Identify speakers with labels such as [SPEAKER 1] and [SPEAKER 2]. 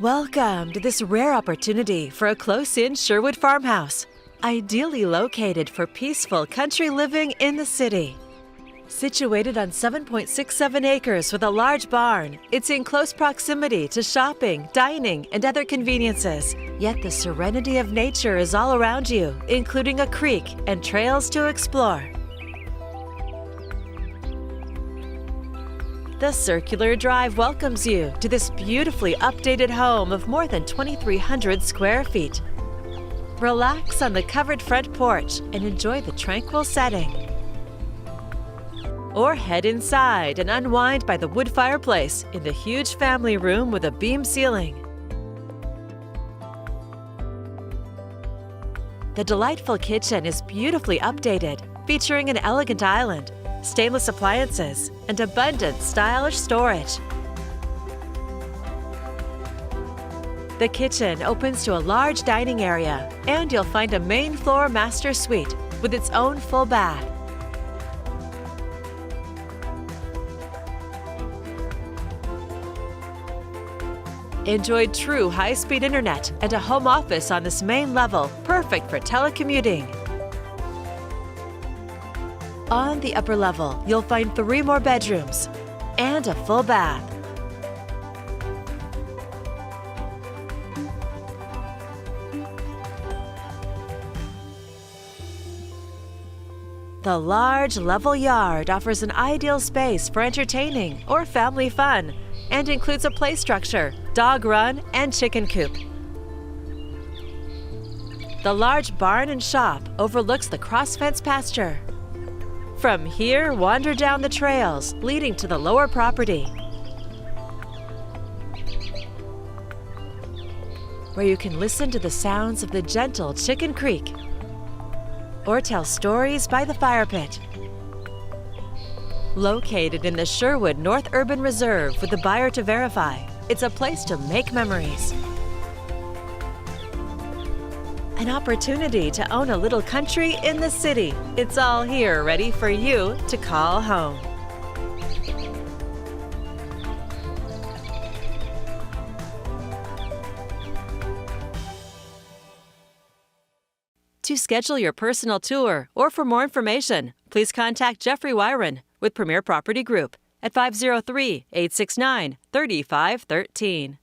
[SPEAKER 1] Welcome to this rare opportunity for a close-in Sherwood Farmhouse, ideally located for peaceful country living in the city. Situated on 7.67 acres with a large barn, it's in close proximity to shopping, dining, and other conveniences. Yet the serenity of nature is all around you, including a creek and trails to explore. The circular drive welcomes you to this beautifully updated home of more than 2,300 square feet. Relax on the covered front porch and enjoy the tranquil setting. Or head inside and unwind by the wood fireplace in the huge family room with a beam ceiling. The delightful kitchen is beautifully updated, featuring an elegant island, stainless appliances, and abundant stylish storage. The kitchen opens to a large dining area, and you'll find a main floor master suite with its own full bath. Enjoy true high-speed internet and a home office on this main level, perfect for telecommuting. On the upper level, you'll find 3 more bedrooms and a full bath. The large, level yard offers an ideal space for entertaining or family fun and includes a play structure, dog run, and chicken coop. The large barn and shop overlooks the cross-fence pasture. From here, wander down the trails leading to the lower property, where you can listen to the sounds of the gentle Chicken Creek or tell stories by the fire pit. Located in the Sherwood North Urban Reserve with the buyer to verify, it's a place to make memories. An opportunity to own a little country in the city. It's all here ready for you to call home. To schedule your personal tour or for more information, please contact Jeff Wiren with Premier Property Group at 503-869-3513.